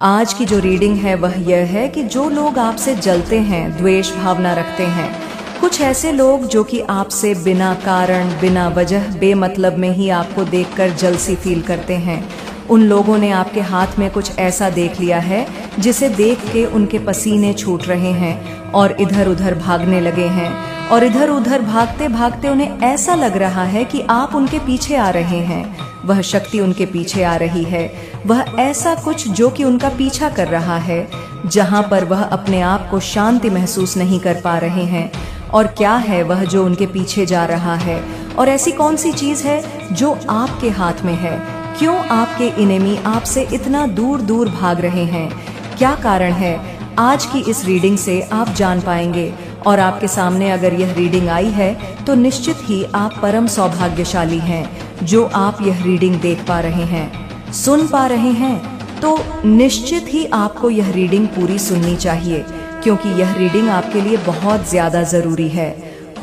आज की जो रीडिंग है वह यह है कि जो लोग आपसे जलते हैं, द्वेष भावना रखते हैं, कुछ ऐसे लोग जो कि आपसे बिना कारण, बिना वजह, बेमतलब में ही आपको देखकर जलसी फील करते हैं, उन लोगों ने आपके हाथ में कुछ ऐसा देख लिया है जिसे देख के उनके पसीने छूट रहे हैं और इधर उधर भागने लगे हैं। और इधर उधर भागते भागते उन्हें ऐसा लग रहा है कि आप उनके पीछे आ रहे हैं, वह शक्ति उनके पीछे आ रही है, वह ऐसा कुछ जो कि उनका पीछा कर रहा है, जहां पर वह अपने आप को शांति महसूस नहीं कर पा रहे हैं। और क्या है वह जो उनके पीछे जा रहा है, और ऐसी कौन सी चीज है जो आपके हाथ में है? क्यों आपके इनेमी आपसे इतना दूर दूर भाग रहे हैं? क्या कारण है? आज की इस रीडिंग से आप जान पाएंगे। और आपके सामने अगर यह रीडिंग आई है तो निश्चित ही आप परम सौभाग्यशाली हैं जो आप यह रीडिंग देख पा रहे हैं, सुन पा रहे हैं। तो निश्चित ही आपको यह रीडिंग पूरी सुननी चाहिए, क्योंकि यह रीडिंग आपके लिए बहुत ज्यादा जरूरी है।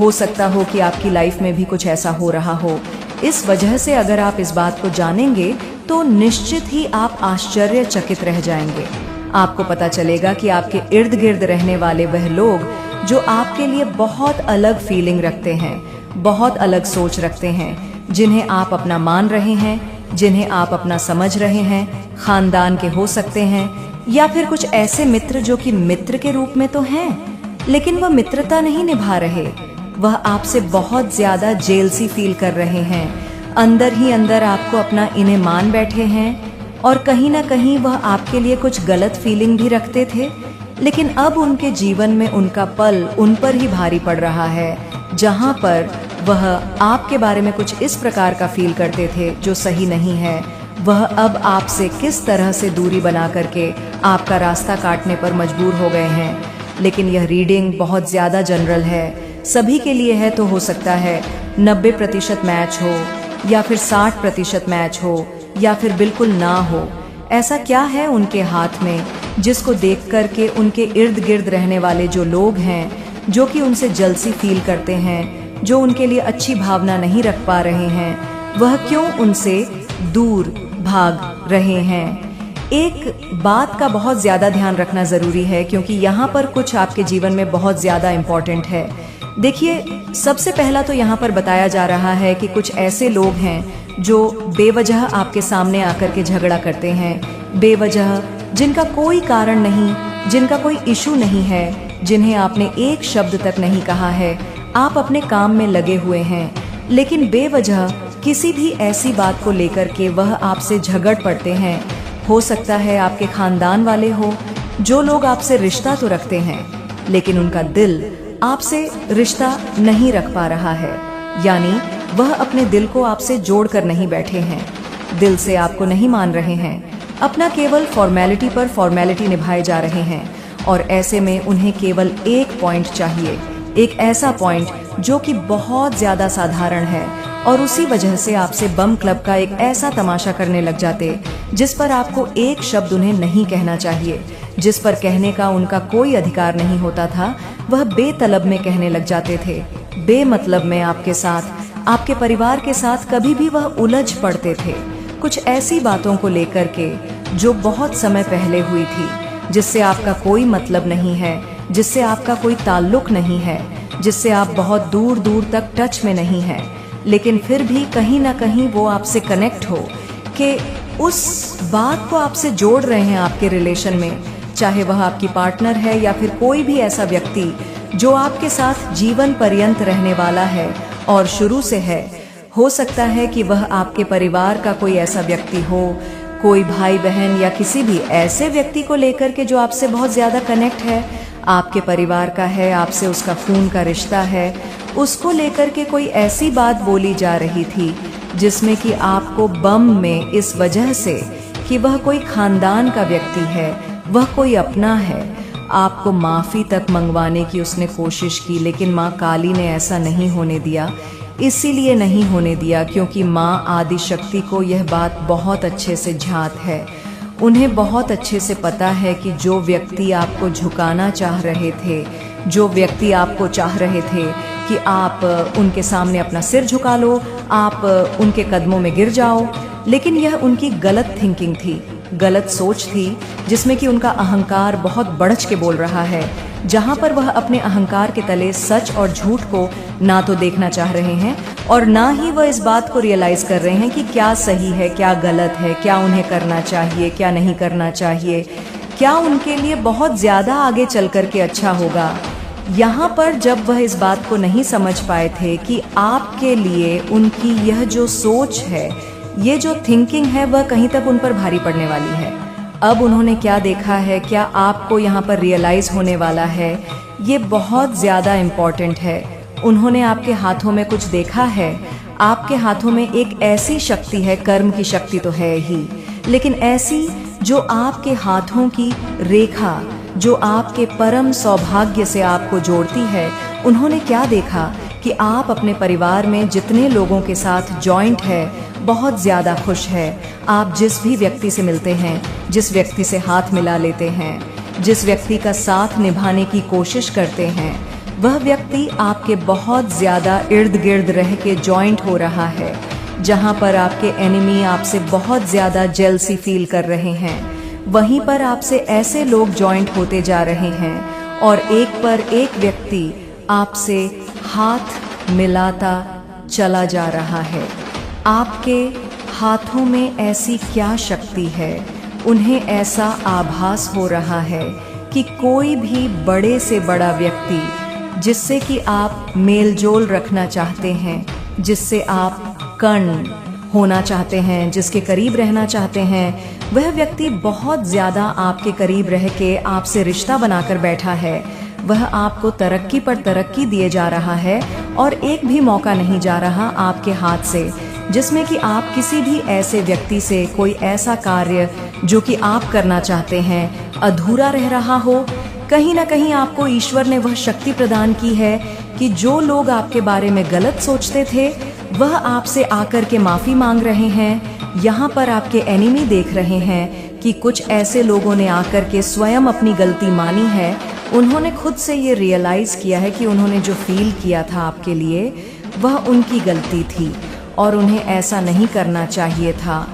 हो सकता हो कि आपकी लाइफ में भी कुछ ऐसा हो रहा हो। इस वजह से अगर आप इस बात को जानेंगे तो निश्चित ही आप आश्चर्यचकित रह जाएंगे। आपको पता चलेगा कि आपके इर्द गिर्द रहने वाले वह लोग जो आपके लिए बहुत अलग फीलिंग रखते हैं, बहुत अलग सोच रखते हैं, जिन्हें आप अपना मान रहे हैं, जिन्हें आप अपना समझ रहे हैं, खानदान के हो सकते हैं, या फिर कुछ ऐसे मित्र जो कि मित्र के रूप में तो हैं, लेकिन वह मित्रता नहीं निभा रहे, वह आपसे बहुत ज्यादा जेलसी फील कर रहे हैं, अंदर ही अंदर आपको अपना इन्हें मान बैठे हैं। और कहीं ना कहीं वह आपके लिए कुछ गलत फीलिंग भी रखते थे, लेकिन अब उनके जीवन में उनका पल उन पर ही भारी पड़ रहा है, जहां पर वह आपके बारे में कुछ इस प्रकार का फील करते थे जो सही नहीं है। वह अब आपसे किस तरह से दूरी बना करके आपका रास्ता काटने पर मजबूर हो गए हैं। लेकिन यह रीडिंग बहुत ज्यादा जनरल है, सभी के लिए है। तो हो सकता है 90% मैच हो, या फिर 60% मैच हो, या फिर बिल्कुल ना हो। ऐसा क्या है उनके हाथ में जिसको देख करके उनके इर्द गिर्द रहने वाले जो लोग हैं, जो कि उनसे जलसी फील करते हैं, जो उनके लिए अच्छी भावना नहीं रख पा रहे हैं, वह क्यों उनसे दूर भाग रहे हैं? एक बात का बहुत ज्यादा ध्यान रखना जरूरी है, क्योंकि यहाँ पर कुछ आपके जीवन में बहुत ज्यादा इम्पोर्टेंट है। देखिए, सबसे पहला तो यहाँ पर बताया जा रहा है कि कुछ ऐसे लोग हैं जो बेवजह आपके सामने आकर के झगड़ा करते हैं, बेवजह, जिनका कोई कारण नहीं, जिनका कोई इशू नहीं है, जिन्हें आपने एक शब्द तक नहीं कहा है, आप अपने काम में लगे हुए हैं, लेकिन बेवजह किसी भी ऐसी बात को लेकर के वह आपसे झगड़ पड़ते हैं। हो सकता है आपके खानदान वाले हो, जो लोग आपसे रिश्ता तो रखते हैं, लेकिन उनका दिल आपसे रिश्ता नहीं रख पा रहा है, यानी वह अपने दिल को आपसे जोड़ कर नहीं बैठे हैं, दिल से आपको नहीं मान रहे हैं, अपना केवल फॉर्मेलिटी पर फॉर्मेलिटी निभाए जा रहे हैं। और ऐसे में उन्हें केवल एक पॉइंट चाहिए, एक ऐसा पॉइंट जो कि बहुत ज्यादा साधारण है, और उसी वजह से आपसे बम क्लब का एक ऐसा तमाशा करने लग जाते जिस पर आपको एक शब्द उन्हें नहीं कहना चाहिए, जिस पर कहने का उनका कोई अधिकार नहीं होता था, वह बेतलब में कहने लग जाते थे, बेमतलब में आपके साथ, आपके परिवार के साथ कभी भी वह उलझ पड़ते थे कुछ ऐसी बातों को लेकर के जो बहुत समय पहले हुई थी, जिससे आपका कोई मतलब नहीं है, जिससे आपका कोई ताल्लुक नहीं है, जिससे आप बहुत दूर दूर तक टच में नहीं हैं, लेकिन फिर भी कहीं ना कहीं वो आपसे कनेक्ट हो, कि उस बात को आपसे जोड़ रहे हैं आपके रिलेशन में, चाहे वह आपकी पार्टनर है या फिर कोई भी ऐसा व्यक्ति जो आपके साथ जीवन पर्यंत रहने वाला है और शुरू से है। हो सकता है कि वह आपके परिवार का कोई ऐसा व्यक्ति हो, कोई भाई बहन या किसी भी ऐसे व्यक्ति को लेकर के जो आपसे बहुत ज्यादा कनेक्ट है, आपके परिवार का है, आपसे उसका खून का रिश्ता है, उसको लेकर के कोई ऐसी बात बोली जा रही थी जिसमें कि आपको बम में इस वजह से कि वह कोई खानदान का व्यक्ति है, वह कोई अपना है, आपको माफी तक मंगवाने की उसने कोशिश की, लेकिन माँ काली ने ऐसा नहीं होने दिया। इसीलिए नहीं होने दिया क्योंकि माँ आदि शक्ति को यह बात बहुत अच्छे से झांत है। उन्हें बहुत अच्छे से पता है कि जो व्यक्ति आपको झुकाना चाह रहे थे, जो व्यक्ति आपको चाह रहे थे कि आप उनके सामने अपना सिर झुका लो, आप उनके कदमों में गिर जाओ, लेकिन यह उनकी गलत थिंकिंग थी, गलत सोच थी, जिसमें कि उनका अहंकार बहुत बढ़च के बोल रहा है, जहां पर वह अपने अहंकार के तले सच और झूठ को ना तो देखना चाह रहे हैं और ना ही वह इस बात को रियलाइज कर रहे हैं कि क्या सही है, क्या गलत है, क्या उन्हें करना चाहिए, क्या नहीं करना चाहिए, क्या उनके लिए बहुत ज़्यादा आगे चल कर के अच्छा होगा। यहाँ पर जब वह इस बात को नहीं समझ पाए थे कि आपके लिए उनकी यह जो सोच है, ये जो थिंकिंग है, वह कहीं तक उन पर भारी पड़ने वाली है। अब उन्होंने क्या देखा है, क्या आपको यहाँ पर रियलाइज होने वाला है, ये बहुत ज़्यादा इम्पॉर्टेंट है। उन्होंने आपके हाथों में कुछ देखा है। आपके हाथों में एक ऐसी शक्ति है, कर्म की शक्ति तो है ही, लेकिन ऐसी जो आपके हाथों की रेखा, जो आपके परम सौभाग्य से आपको जोड़ती है। उन्होंने क्या देखा कि आप अपने परिवार में जितने लोगों के साथ जॉइंट है, बहुत ज़्यादा खुश है। आप जिस भी व्यक्ति से मिलते हैं, जिस व्यक्ति से हाथ मिला लेते हैं, जिस व्यक्ति का साथ निभाने की कोशिश करते हैं, वह व्यक्ति आपके बहुत ज़्यादा इर्द गिर्द रह के जॉइंट हो रहा है। जहाँ पर आपके एनिमी आपसे बहुत ज़्यादा जेलसी फील कर रहे हैं, वहीं पर आपसे ऐसे लोग जॉइंट होते जा रहे हैं और एक पर एक व्यक्ति आपसे हाथ मिलाता चला जा रहा है। आपके हाथों में ऐसी क्या शक्ति है, उन्हें ऐसा आभास हो रहा है कि कोई भी बड़े से बड़ा व्यक्ति जिससे कि आप मेलजोल रखना चाहते हैं, जिससे आप कण होना चाहते हैं, जिसके करीब रहना चाहते हैं, वह व्यक्ति बहुत ज़्यादा आपके करीब रह के आपसे रिश्ता बनाकर बैठा है। वह आपको तरक्की पर तरक्की दिए जा रहा है और एक भी मौका नहीं जा रहा आपके हाथ से, जिसमें कि आप किसी भी ऐसे व्यक्ति से कोई ऐसा कार्य जो कि आप करना चाहते हैं अधूरा रह रहा हो। कहीं ना कहीं आपको ईश्वर ने वह शक्ति प्रदान की है कि जो लोग आपके बारे में गलत सोचते थे, वह आपसे आकर के माफ़ी मांग रहे हैं। यहाँ पर आपके एनिमी देख रहे हैं कि कुछ ऐसे लोगों ने आकर के स्वयं अपनी गलती मानी है। उन्होंने खुद से ये रियलाइज़ किया है कि उन्होंने जो फील किया था आपके लिए, वह उनकी गलती थी और उन्हें ऐसा नहीं करना चाहिए था।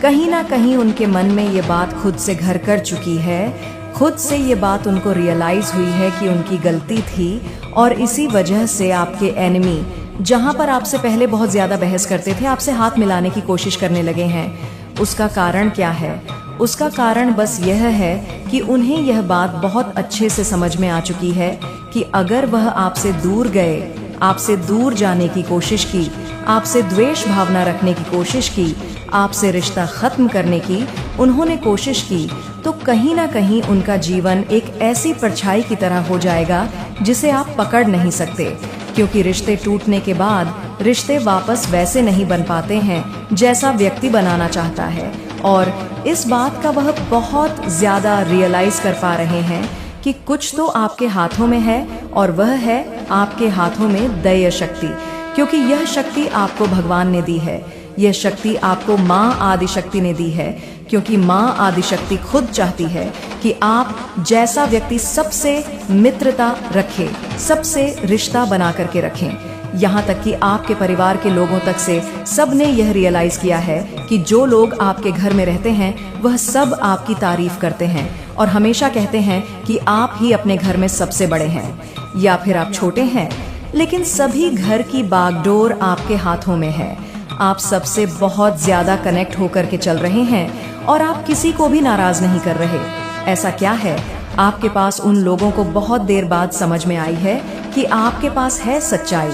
कहीं ना कहीं उनके मन में ये बात खुद से घर कर चुकी है, खुद से ये बात उनको रियलाइज़ हुई है कि उनकी गलती थी और इसी वजह से आपके एनिमी, जहाँ पर आपसे पहले बहुत ज़्यादा बहस करते थे, आपसे हाथ मिलाने की कोशिश करने लगे हैं। उसका कारण क्या है? उसका कारण बस यह है कि उन्हें यह बात बहुत अच्छे से समझ में आ चुकी है कि अगर वह आपसे दूर गए, आपसे दूर जाने की कोशिश की, आपसे द्वेष भावना रखने की कोशिश की, आपसे रिश्ता ख़त्म करने की उन्होंने कोशिश की, तो कहीं ना कहीं उनका जीवन एक ऐसी परछाई की तरह हो जाएगा जिसे आप पकड़ नहीं सकते। क्योंकि रिश्ते टूटने के बाद रिश्ते वापस वैसे नहीं बन पाते हैं जैसा व्यक्ति बनाना चाहता है, और इस बात का वह बहुत ज़्यादा रियलाइज कर पा रहे हैं कि कुछ तो आपके हाथों में है, और वह है आपके हाथों में दैय शक्ति। क्योंकि यह शक्ति आपको भगवान ने दी है, यह शक्ति आपको माँ आदिशक्ति ने दी है। क्योंकि माँ आदिशक्ति खुद चाहती है कि आप जैसा व्यक्ति सबसे मित्रता रखे, सबसे रिश्ता बना करके रखें। यहाँ तक कि आपके परिवार के लोगों तक से सब ने यह रियलाइज़ किया है कि जो लोग आपके घर में रहते हैं वह सब आपकी तारीफ करते हैं और हमेशा कहते हैं कि आप ही अपने घर में सबसे बड़े हैं या फिर आप छोटे हैं, लेकिन सभी घर की बागडोर आपके हाथों में है। आप सबसे बहुत ज़्यादा कनेक्ट होकर के चल रहे हैं और आप किसी को भी नाराज़ नहीं कर रहे। ऐसा क्या है? आपके पास उन लोगों को बहुत देर बाद समझ में आई है कि आपके पास है सच्चाई,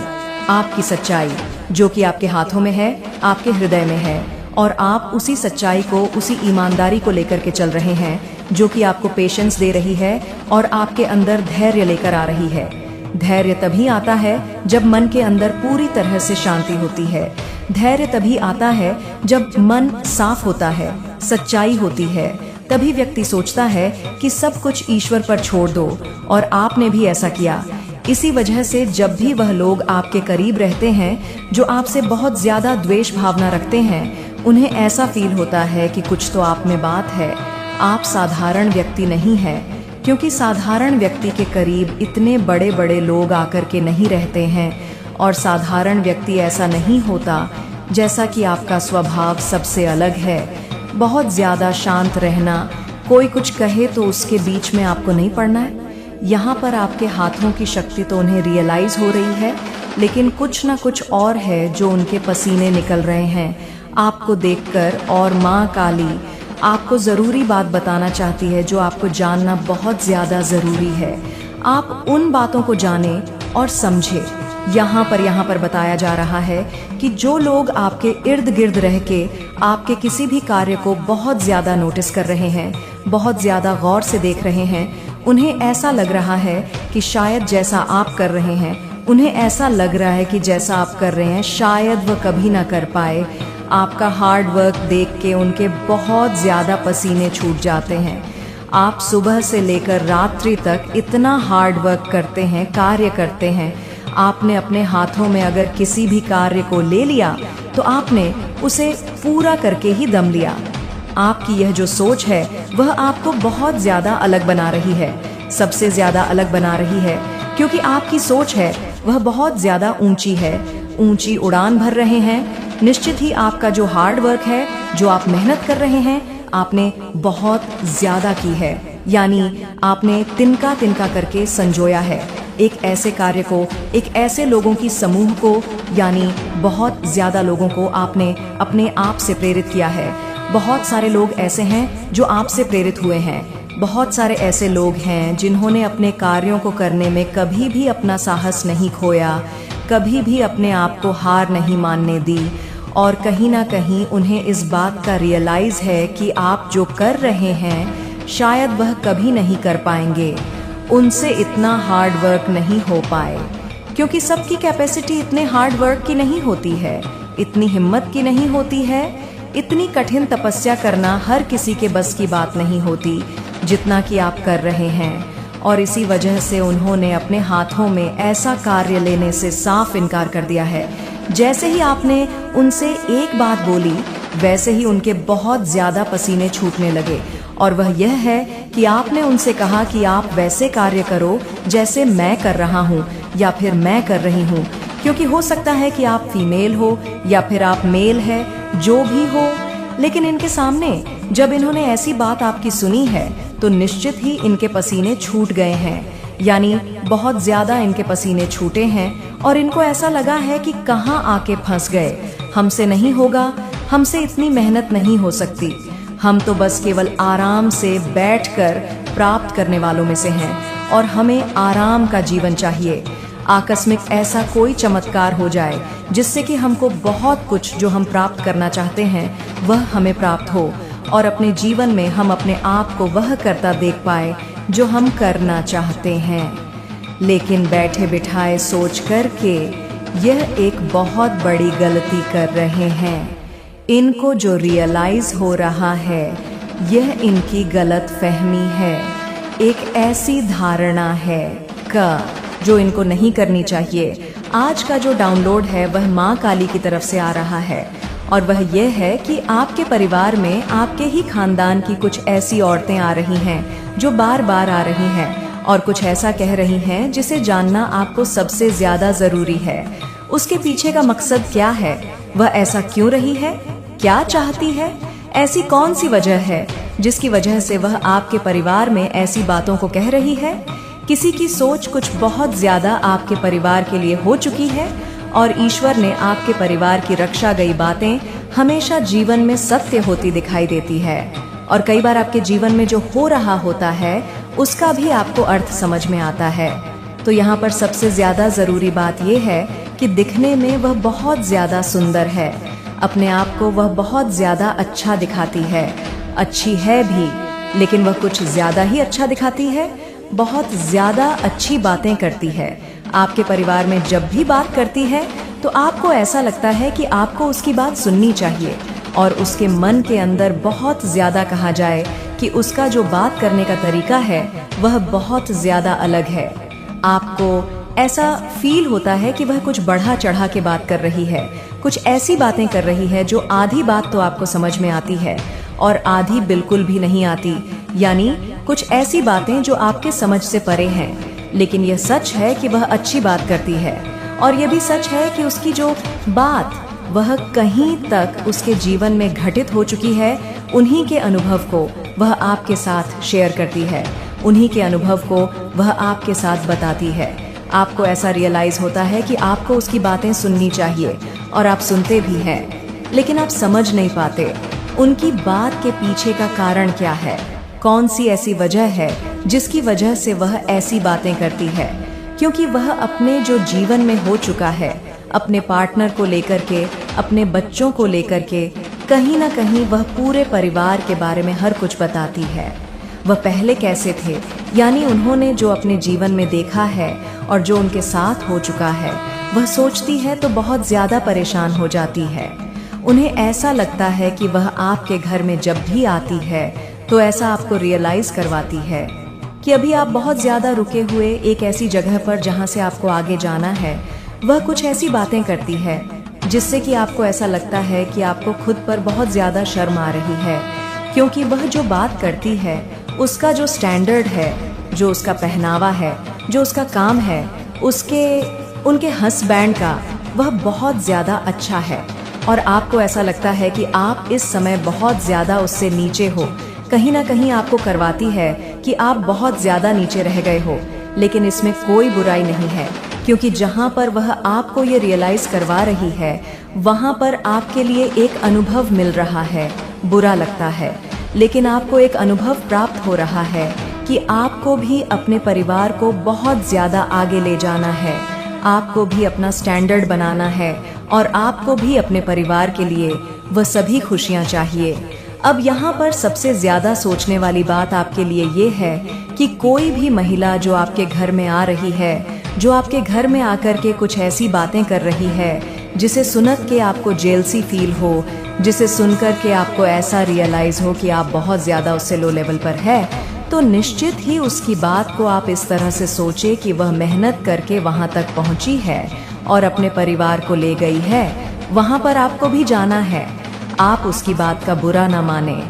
आपकी सच्चाई जो कि आपके हाथों में है, आपके हृदय में है, और आप उसी सच्चाई को, उसी ईमानदारी को लेकर के चल रहे हैं जो कि आपको पेशेंस दे रही है और आपके अंदर धैर्य लेकर आ रही है। धैर्य तभी आता है जब मन के अंदर पूरी तरह से शांति होती है। धैर्य तभी आता है जब मन साफ होता है, सच्चाई होती है। तभी व्यक्ति सोचता है कि सब कुछ ईश्वर पर छोड़ दो, और आपने भी ऐसा किया। इसी वजह से जब भी वह लोग आपके करीब रहते हैं जो आपसे बहुत ज़्यादा द्वेष भावना रखते हैं, उन्हें ऐसा फील होता है कि कुछ तो आप में बात है, आप साधारण व्यक्ति नहीं हैं। क्योंकि साधारण व्यक्ति के करीब इतने बड़े बड़े लोग आकर के नहीं रहते हैं, और साधारण व्यक्ति ऐसा नहीं होता जैसा कि आपका स्वभाव सबसे अलग है। बहुत ज़्यादा शांत रहना, कोई कुछ कहे तो उसके बीच में आपको नहीं पड़ना है। यहाँ पर आपके हाथों की शक्ति तो उन्हें रियलाइज़ हो रही है, लेकिन कुछ ना कुछ और है जो उनके पसीने निकल रहे हैं आपको देखकर। और माँ काली आपको ज़रूरी बात बताना चाहती है जो आपको जानना बहुत ज़्यादा ज़रूरी है। आप उन बातों को जाने और समझे। यहाँ पर बताया जा रहा है कि जो लोग आपके इर्द गिर्द रह के आपके किसी भी कार्य को बहुत ज़्यादा नोटिस कर रहे हैं, बहुत ज़्यादा गौर से देख रहे हैं, उन्हें ऐसा लग रहा है कि शायद जैसा आप कर रहे हैं, उन्हें ऐसा लग रहा है कि जैसा आप कर रहे हैं शायद वह कभी ना कर पाए। आपका हार्ड वर्क देख के उनके बहुत ज़्यादा पसीने छूट जाते हैं। आप सुबह से लेकर रात्रि तक इतना हार्ड वर्क करते हैं, कार्य करते हैं। आपने अपने हाथों में अगर किसी भी कार्य को ले लिया तो आपने उसे पूरा करके ही दम लिया। आपकी यह जो सोच है वह आपको बहुत ज़्यादा अलग बना रही है, सबसे ज़्यादा अलग बना रही है, क्योंकि आपकी सोच है वह बहुत ज़्यादा ऊंची है, ऊंची उड़ान भर रहे हैं। निश्चित ही आपका जो हार्ड वर्क है, जो आप मेहनत कर रहे हैं, आपने बहुत ज़्यादा की है, यानी आपने तिनका तिनका करके संजोया है एक ऐसे कार्य को, एक ऐसे लोगों की समूह को, यानी बहुत ज़्यादा लोगों को आपने अपने आप से प्रेरित किया है। बहुत सारे लोग ऐसे हैं जो आपसे प्रेरित हुए हैं। बहुत सारे ऐसे लोग हैं जिन्होंने अपने कार्यों को करने में कभी भी अपना साहस नहीं खोया, कभी भी अपने आप को हार नहीं मानने दी, और कहीं ना कहीं उन्हें इस बात का रियलाइज़ है कि आप जो कर रहे हैं शायद वह कभी नहीं कर पाएंगे, उनसे इतना हार्ड वर्क नहीं हो पाए, क्योंकि सबकी कैपेसिटी इतने हार्ड वर्क की नहीं होती है, इतनी हिम्मत की नहीं होती है, इतनी कठिन तपस्या करना हर किसी के बस की बात नहीं होती जितना कि आप कर रहे हैं। और इसी वजह से उन्होंने अपने हाथों में ऐसा कार्य लेने से साफ इनकार कर दिया है। जैसे ही आपने उनसे एक बात बोली वैसे ही उनके बहुत ज़्यादा पसीने छूटने लगे, और वह यह है कि आपने उनसे कहा कि आप वैसे कार्य करो जैसे मैं कर रहा हूँ या फिर मैं कर रही हूँ, क्योंकि हो सकता है कि आप फीमेल हो या फिर आप मेल है, जो भी हो। लेकिन इनके सामने जब इन्होंने ऐसी बात आपकी सुनी है तो निश्चित ही इनके पसीने छूट गए हैं, यानी बहुत ज़्यादा इनके पसीने छूटे हैं, और इनको ऐसा लगा है कि कहाँ आके फंस गए, हमसे नहीं होगा, हमसे इतनी मेहनत नहीं हो सकती, हम तो बस केवल आराम से बैठकर प्राप्त करने वालों में से हैं, और हमें आराम का जीवन चाहिए। आकस्मिक ऐसा कोई चमत्कार हो जाए जिससे कि हमको बहुत कुछ जो हम प्राप्त करना चाहते हैं वह हमें प्राप्त हो, और अपने जीवन में हम अपने आप को वह करता देख पाए जो हम करना चाहते हैं। लेकिन बैठे बिठाए सोच करके यह एक बहुत बड़ी गलती कर रहे हैं। इनको जो रियलाइज हो रहा है यह इनकी गलत फहमी है, एक ऐसी धारणा है जो इनको नहीं करनी चाहिए। आज का जो डाउनलोड है वह माँ काली की तरफ से आ रहा है, और वह यह है कि आपके परिवार में आपके ही खानदान की कुछ ऐसी औरतें आ रही हैं जो बार बार आ रही हैं और कुछ ऐसा कह रही हैं जिसे जानना आपको सबसे ज्यादा जरूरी है। उसके पीछे का मकसद क्या है, वह ऐसा क्यों रही है, क्या चाहती है, ऐसी कौन सी वजह है जिसकी वजह से वह आपके परिवार में ऐसी बातों को कह रही है। किसी की सोच कुछ बहुत ज्यादा आपके परिवार के लिए हो चुकी है, और ईश्वर ने आपके परिवार की रक्षा गई बातें हमेशा जीवन में सत्य होती दिखाई देती है, और कई बार आपके जीवन में जो हो रहा होता है उसका भी आपको अर्थ समझ में आता है। तो यहाँ पर सबसे ज्यादा जरूरी बात यह है कि दिखने में वह बहुत ज्यादा सुंदर है, अपने आप को वह बहुत ज्यादा अच्छा दिखाती है, अच्छी है भी, लेकिन वह कुछ ज्यादा ही अच्छा दिखाती है, बहुत ज्यादा अच्छी बातें करती है। आपके परिवार में जब भी बात करती है तो आपको ऐसा लगता है कि आपको उसकी बात सुननी चाहिए, और उसके मन के अंदर बहुत ज्यादा कहा जाए कि उसका जो बात करने का तरीका है वह बहुत ज्यादा अलग है। आपको ऐसा फील होता है कि वह कुछ बढ़ा चढ़ा के बात कर रही है, कुछ ऐसी बातें कर रही है जो आधी बात तो आपको समझ में आती है और आधी बिल्कुल भी नहीं आती, यानी कुछ ऐसी बातें जो आपके समझ से परे हैं। लेकिन यह सच है कि वह अच्छी बात करती है, और यह भी सच है कि उसकी जो बात वह कहीं तक उसके जीवन में घटित हो चुकी है उन्हीं के अनुभव को वह आपके साथ शेयर करती है, उन्हीं के अनुभव को वह आपके साथ बताती है। आपको ऐसा रियलाइज होता है कि आपको उसकी बातें सुननी चाहिए और आप सुनते भी हैं, लेकिन आप समझ नहीं पाते उनकी बात के पीछे का कारण क्या है, कौन सी ऐसी वजह है जिसकी वजह से वह ऐसी बातें करती है। क्योंकि वह अपने जो जीवन में हो चुका है, अपने पार्टनर को लेकर के, अपने बच्चों को लेकर के, कहीं ना कहीं वह पूरे परिवार के बारे में हर कुछ बताती है। वह पहले कैसे थे, यानी उन्होंने जो अपने जीवन में देखा है और जो उनके साथ हो चुका है, वह सोचती है तो बहुत ज्यादा परेशान हो जाती है। उन्हें ऐसा लगता है कि वह आपके घर में जब भी आती है तो ऐसा आपको रियलाइज करवाती है कि अभी आप बहुत ज्यादा रुके हुए एक ऐसी जगह पर जहां से आपको आगे जाना है। वह कुछ ऐसी बातें करती है जिससे कि आपको ऐसा लगता है कि आपको खुद पर बहुत ज्यादा शर्म आ रही है, क्योंकि वह जो बात करती है उसका जो स्टैंडर्ड है, जो उसका पहनावा है, जो उसका काम है, उनके हस्बैंड का, वह बहुत ज्यादा अच्छा है। और आपको ऐसा लगता है कि आप इस समय बहुत ज्यादा उससे नीचे हो। कहीं ना कहीं आपको करवाती है कि आप बहुत ज्यादा नीचे रह गए हो, लेकिन इसमें कोई बुराई नहीं है, क्योंकि जहां पर वह आपको ये रियलाइज करवा रही है वहां पर आपके लिए एक अनुभव मिल रहा है। बुरा लगता है, लेकिन आपको एक अनुभव प्राप्त हो रहा है कि आपको भी अपने परिवार को बहुत ज्यादा आगे ले जाना है, आपको भी अपना स्टैंडर्ड बनाना है और आपको भी अपने परिवार के लिए वह सभी खुशियां चाहिए। अब यहाँ पर सबसे ज्यादा सोचने वाली बात आपके लिए ये है कि कोई भी महिला जो आपके घर में आ रही है, जो आपके घर में आकर के कुछ ऐसी बातें कर रही है जिसे सुनक के आपको जेलसी फील हो, जिसे सुनकर के आपको ऐसा रियलाइज हो कि आप बहुत ज्यादा उससे लो लेवल पर है, तो निश्चित ही उसकी बात को आप इस तरह से सोचे कि वह मेहनत करके वहां तक पहुंची है और अपने परिवार को ले गई है, वहां पर आपको भी जाना है। आप उसकी बात का बुरा ना माने।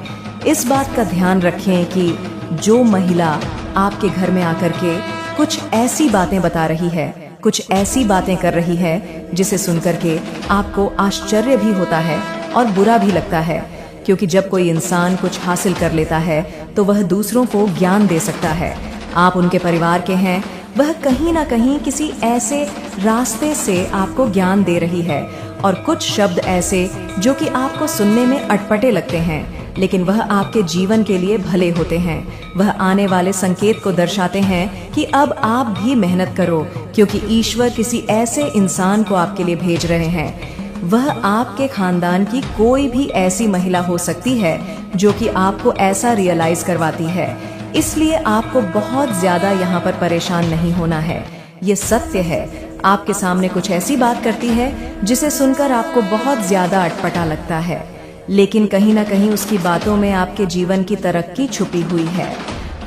इस बात का ध्यान रखें कि जो महिला आपके घर में आकर के कुछ ऐसी बातें बता रही है, कुछ ऐसी बातें कर रही है जिसे सुनकर के आपको आश्चर्य भी होता है और बुरा भी लगता है, क्योंकि जब कोई इंसान कुछ हासिल कर लेता है तो वह दूसरों को ज्ञान दे सकता है। आप उनके परिवार के हैं, वह कहीं ना कहीं किसी ऐसे रास्ते से आपको ज्ञान दे रही है, और कुछ शब्द ऐसे जो कि आपको सुनने में अटपटे लगते हैं, लेकिन वह आपके जीवन के लिए भले होते हैं। वह आने वाले संकेत को दर्शाते हैं कि अब आप भी मेहनत करो, क्योंकि ईश्वर किसी ऐसे इंसान को आपके लिए भेज रहे हैं। वह आपके खानदान की कोई भी ऐसी महिला हो सकती है जो कि आपको ऐसा रियलाइज करवाती है। इसलिए आपको बहुत ज्यादा यहाँ पर परेशान नहीं होना है। ये सत्य है, आपके सामने कुछ ऐसी बात करती है जिसे सुनकर आपको बहुत ज्यादा अटपटा लगता है, लेकिन कहीं ना कहीं उसकी बातों में आपके जीवन की तरक्की छुपी हुई है।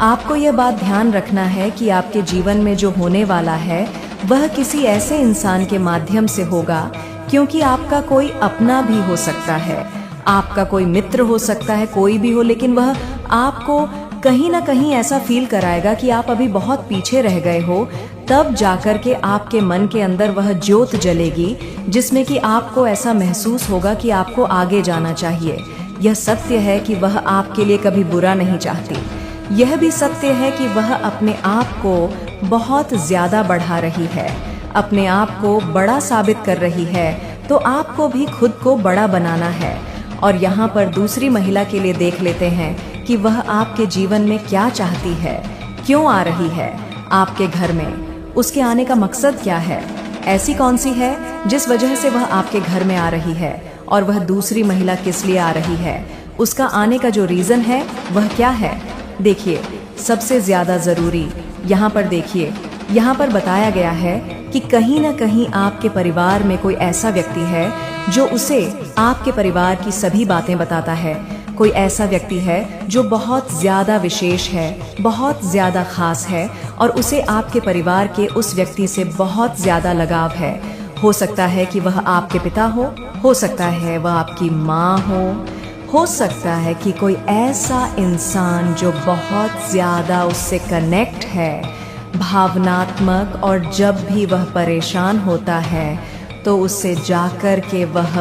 आपको यह बात ध्यान रखना है कि आपके जीवन में जो होने वाला है वह किसी ऐसे इंसान के माध्यम से होगा, क्योंकि आपका कोई अपना भी हो सकता है, आपका कोई मित्र हो सकता है, कोई भी हो, लेकिन वह आपको कहीं ना कहीं ऐसा फील कराएगा कि आप अभी बहुत पीछे रह गए हो। तब जाकर के आपके मन के अंदर वह ज्योत जलेगी जिसमें कि आपको ऐसा महसूस होगा कि आपको आगे जाना चाहिए। यह सत्य है कि वह आपके लिए कभी बुरा नहीं चाहती। यह भी सत्य है कि वह अपने आप को बहुत ज्यादा बढ़ा रही है, अपने आप को बड़ा साबित कर रही है, तो आपको भी खुद को बड़ा बनाना है। और यहाँ पर दूसरी महिला के लिए देख लेते हैं कि वह आपके जीवन में क्या चाहती है, क्यों आ रही है आपके घर में, उसके आने का मकसद क्या है, ऐसी कौन सी है जिस वजह से वह आपके घर में आ रही है, और वह दूसरी महिला किस लिए आ रही है, उसका आने का जो रीजन है वह क्या है। देखिए, सबसे ज्यादा जरूरी यहाँ पर देखिए, यहाँ पर बताया गया है कि कहीं ना कहीं आपके परिवार में कोई ऐसा व्यक्ति है जो उसे आपके परिवार की सभी बातें बताता है। कोई ऐसा व्यक्ति है जो बहुत ज्यादा विशेष है, बहुत ज्यादा खास है, और उसे आपके परिवार के उस व्यक्ति से बहुत ज्यादा लगाव है। हो सकता है कि वह आपके पिता हो सकता है वह आपकी माँ हो सकता है कि कोई ऐसा इंसान जो बहुत ज्यादा उससे कनेक्ट है, भावनात्मक, और जब भी वह परेशान होता है तो उससे जाकर के वह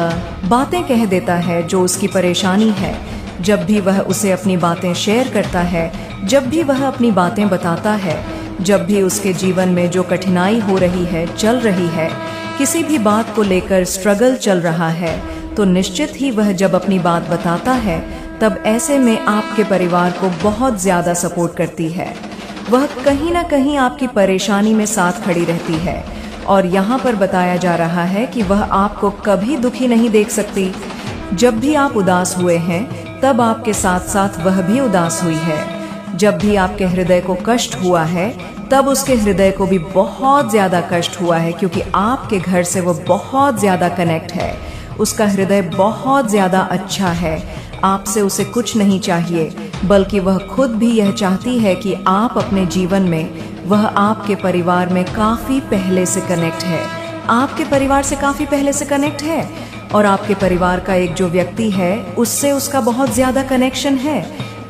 बातें कह देता है जो उसकी परेशानी है। जब भी वह उसे अपनी बातें शेयर करता है, जब भी वह अपनी बातें बताता है, जब भी उसके जीवन में जो कठिनाई हो रही है, चल रही है, किसी भी बात को लेकर स्ट्रगल चल रहा है, तो निश्चित ही वह जब अपनी बात बताता है, तब ऐसे में आपके परिवार को बहुत ज्यादा सपोर्ट करती है। वह कहीं ना कहीं आपकी परेशानी में साथ खड़ी रहती है। और यहाँ पर बताया जा रहा है कि वह आपको कभी दुखी नहीं देख सकती। जब भी आप उदास हुए हैं, तब आपके साथ साथ वह भी उदास हुई है। जब भी आपके हृदय को कष्ट हुआ है, तब उसके हृदय को भी बहुत ज्यादा कष्ट हुआ है, क्योंकि आपके घर से वो बहुत ज्यादा कनेक्ट है। उसका हृदय बहुत ज्यादा अच्छा है। आपसे उसे कुछ नहीं चाहिए, बल्कि वह खुद भी यह चाहती है कि आप अपने जीवन में, वह आपके परिवार में काफी पहले से कनेक्ट है। आपके परिवार से काफी पहले से कनेक्ट है, और आपके परिवार का एक जो व्यक्ति है, उससे उसका बहुत ज्यादा कनेक्शन है।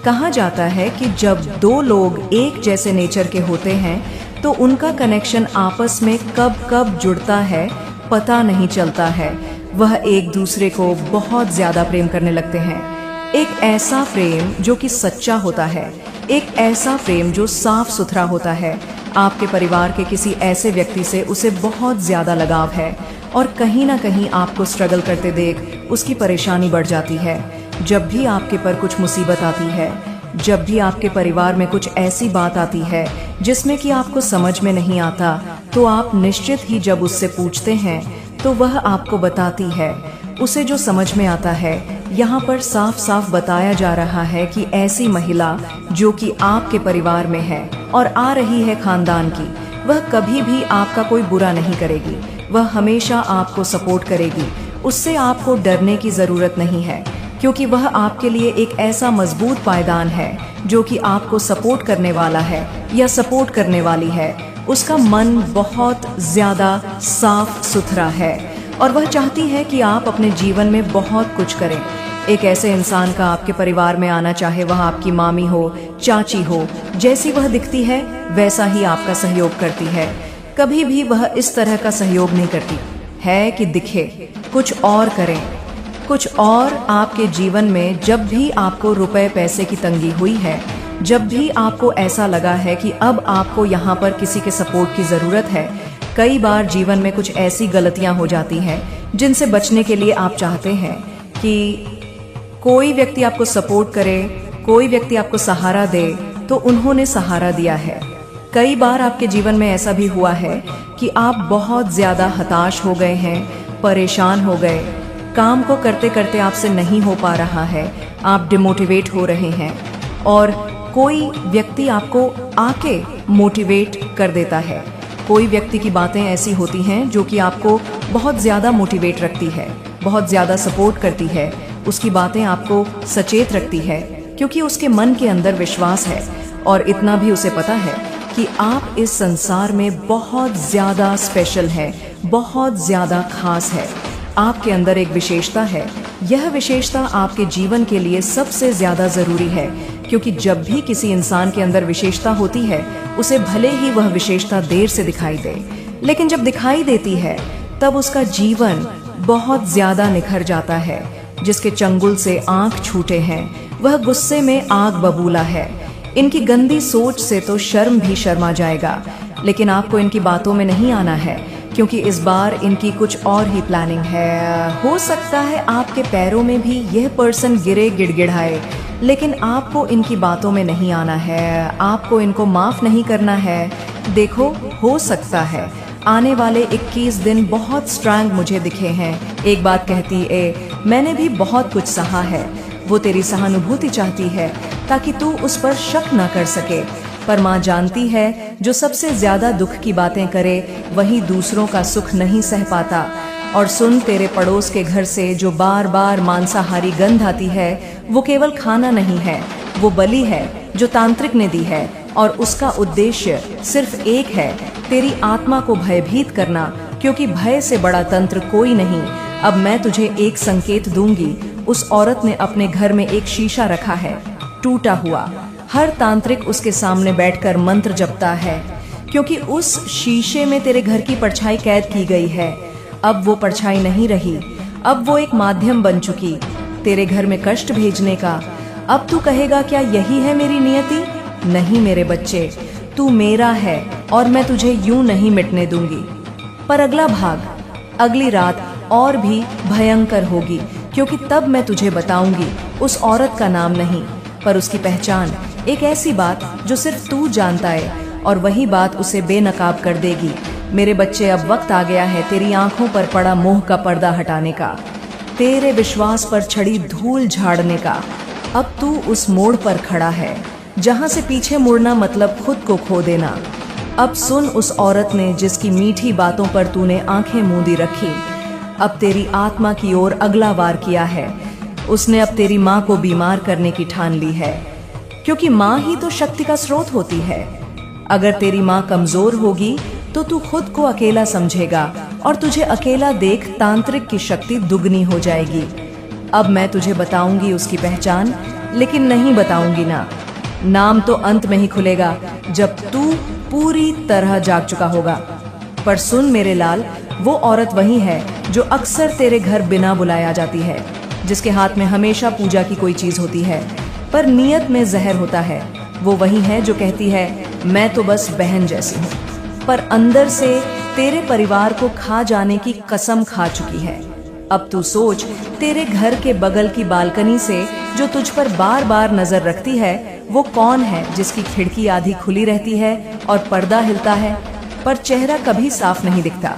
कहा जाता है कि जब दो लोग एक जैसे नेचर के होते हैं, तो उनका कनेक्शन आपस में कब कब जुड़ता है पता नहीं चलता है। वह एक दूसरे को बहुत ज्यादा प्रेम करने लगते हैं। एक ऐसा प्रेम जो कि सच्चा होता है, एक ऐसा प्रेम जो साफ सुथरा होता है। आपके परिवार के किसी ऐसे व्यक्ति से उसे बहुत ज्यादा लगाव है, और कहीं ना कहीं आपको स्ट्रगल करते देख उसकी परेशानी बढ़ जाती है। जब भी आपके पर कुछ मुसीबत आती है, जब भी आपके परिवार में कुछ ऐसी बात आती है जिसमें कि आपको समझ में नहीं आता, तो आप निश्चित ही जब उससे पूछते हैं, तो वह आपको बताती है। उसे जो समझ में आता है, यहाँ पर साफ साफ बताया जा रहा है कि ऐसी महिला जो कि आपके परिवार में है और आ रही है खानदान की, वह कभी भी आपका कोई बुरा नहीं करेगी। वह हमेशा आपको सपोर्ट करेगी। उससे आपको डरने की जरूरत नहीं है, क्योंकि वह आपके लिए एक ऐसा मजबूत पायदान है जो कि आपको सपोर्ट करने वाला है या सपोर्ट करने वाली है। उसका मन बहुत ज्यादा साफ सुथरा है, और वह चाहती है कि आप अपने जीवन में बहुत कुछ करें। एक ऐसे इंसान का आपके परिवार में आना, चाहे वह आपकी मामी हो, चाची हो, जैसी वह दिखती है वैसा ही आपका सहयोग करती है। कभी भी वह इस तरह का सहयोग नहीं करती है कि दिखे, कुछ और करें, कुछ और आपके जीवन में। जब भी आपको रुपए पैसे की तंगी हुई है, जब भी आपको ऐसा लगा है कि अब आपको यहाँ पर किसी के सपोर्ट की जरूरत है, कई बार जीवन में कुछ ऐसी गलतियां हो जाती हैं जिनसे बचने के लिए आप चाहते हैं कि कोई व्यक्ति आपको सपोर्ट करे, कोई व्यक्ति आपको सहारा दे, तो उन्होंने सहारा दिया है। कई बार आपके जीवन में ऐसा भी हुआ है कि आप बहुत ज्यादा हताश हो गए हैं, परेशान हो गए, काम को करते करते आपसे नहीं हो पा रहा है, आप डिमोटिवेट हो रहे हैं, और कोई व्यक्ति आपको आके मोटिवेट कर देता है। कोई व्यक्ति की बातें ऐसी होती हैं जो कि आपको बहुत ज्यादा मोटिवेट रखती है, बहुत ज्यादा सपोर्ट करती है। उसकी बातें आपको सचेत रखती है, क्योंकि उसके मन के अंदर विश्वास है, और इतना भी उसे पता है कि आप इस संसार में बहुत ज्यादा स्पेशल है, बहुत ज्यादा खास है। आपके अंदर एक विशेषता है। यह विशेषता आपके जीवन के लिए सबसे ज्यादा जरूरी है, क्योंकि जब भी किसी इंसान के अंदर विशेषता होती है, उसे भले ही वह विशेषता देर से दिखाई दे, लेकिन जब दिखाई देती है, तब उसका जीवन बहुत ज्यादा निखर जाता है। जिसके चंगुल से आंख छूटे हैं, वह गुस्से में आग बबूला है। इनकी गंदी सोच से तो शर्म भी शर्मा जाएगा, लेकिन आपको इनकी बातों में नहीं आना है, क्योंकि इस बार इनकी कुछ और ही प्लानिंग है। हो सकता है आपके पैरों में भी यह पर्सन गिरे, गिड़गिड़ाए, लेकिन आपको इनकी बातों में नहीं आना है, आपको इनको माफ नहीं करना है। देखो, हो सकता है आने वाले 21 दिन बहुत स्ट्रांग मुझे दिखे हैं। एक बात कहती है, मैंने भी बहुत कुछ सहा है। वो तेरी सहानुभूति चाहती है ताकि तू उस पर शक न कर सके, पर माँ जानती है जो सबसे ज्यादा दुख की बातें करे वही दूसरों का सुख नहीं सह पाता। और सुन, तेरे पड़ोस के घर से जो बार बार मांसाहारी गंध आती है, वो केवल खाना नहीं है, वो बलि है जो तांत्रिक ने दी है, और उसका उद्देश्य सिर्फ एक है, तेरी आत्मा को भयभीत करना, क्योंकि भय से बड़ा तंत्र कोई नहीं। अब मैं तुझे एक संकेत दूंगी। उस औरत ने अपने घर में एक शीशा रखा है, टूटा हुआ। हर तांत्रिक उसके सामने बैठकर मंत्र जपता है, क्योंकि उस शीशे में तेरे घर की परछाई कैद की गई है। अब वो परछाई नहीं रही, अब वो एक माध्यम बन चुकी तेरे घर में कष्ट भेजने का, अब तू कहेगा क्या यही है मेरी नियति? नहीं मेरे बच्चे, तू मेरा है और मैं तुझे यूं नहीं मिटने दूंगी। पर अगला भाग, अगली रात और भी भयंकर होगी, क्योंकि तब मैं तुझे बताऊंगी उस औरत का नाम नहीं, पर उसकी पहचान, एक ऐसी बात जो सिर्फ तू जानता है, और वही बात उसे बेनकाब कर देगी। मेरे बच्चे, अब वक्त आ गया है तेरी आंखों पर पड़ा मोह का पर्दा हटाने का, तेरे विश्वास पर छड़ी धूल झाड़ने का। अब तू उस मोड़ पर खड़ा है जहां से पीछे मुड़ना मतलब खुद को खो देना। अब सुन उस औरत ने जिसकी मीठी बातों पर तूने आंखें मूंदी रखी, अब तेरी आत्मा की ओर अगला वार किया है। उसने अब तेरी माँ को बीमार करने की ठान ली है, क्योंकि माँ ही तो शक्ति का स्रोत होती है। अगर तेरी माँ कमजोर होगी तो तू खुद को अकेला समझेगा और तुझे अकेला देख तांत्रिक की शक्ति दुगनी हो जाएगी। अब मैं तुझे बताऊंगी उसकी पहचान, लेकिन नहीं बताऊंगी ना। नाम तो अंत में ही खुलेगा, जब तू पूरी तरह जाग चुका होगा। पर सुन मेरे लाल, वो औरत वही है जो अक्सर तेरे घर बिना बुलाए आ जाती है, जिसके हाथ में हमेशा पूजा की कोई चीज होती है पर नियत में जहर होता है। वो वही है जो कहती है मैं तो बस बहन जैसी हूँ, पर अंदर से तेरे परिवार को खा जाने की कसम खा चुकी है। अब तू सोच, तेरे घर के बगल की बालकनी से जो तुझ पर बार बार नजर रखती है, वो कौन है जिसकी खिड़की आधी खुली रहती है और पर्दा हिलता है, पर चेहरा कभी साफ नहीं दिखता,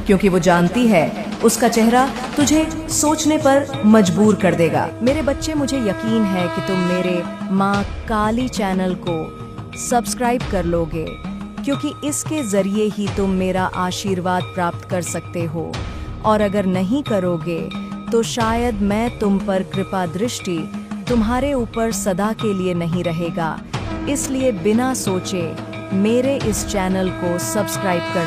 क्योंकि वो जानती है उसका चेहरा तुझे सोचने पर मजबूर कर देगा। मेरे बच्चे, मुझे यकीन है कि तुम मेरे माँ काली चैनल को सब्सक्राइब कर लोगे, क्योंकि इसके जरिए ही तुम मेरा आशीर्वाद प्राप्त कर सकते हो। और अगर नहीं करोगे तो शायद मैं तुम पर कृपा दृष्टि तुम्हारे ऊपर सदा के लिए नहीं रहेगा। इसलिए बिना सोचे मेरे इस चैनल को सब्सक्राइब कर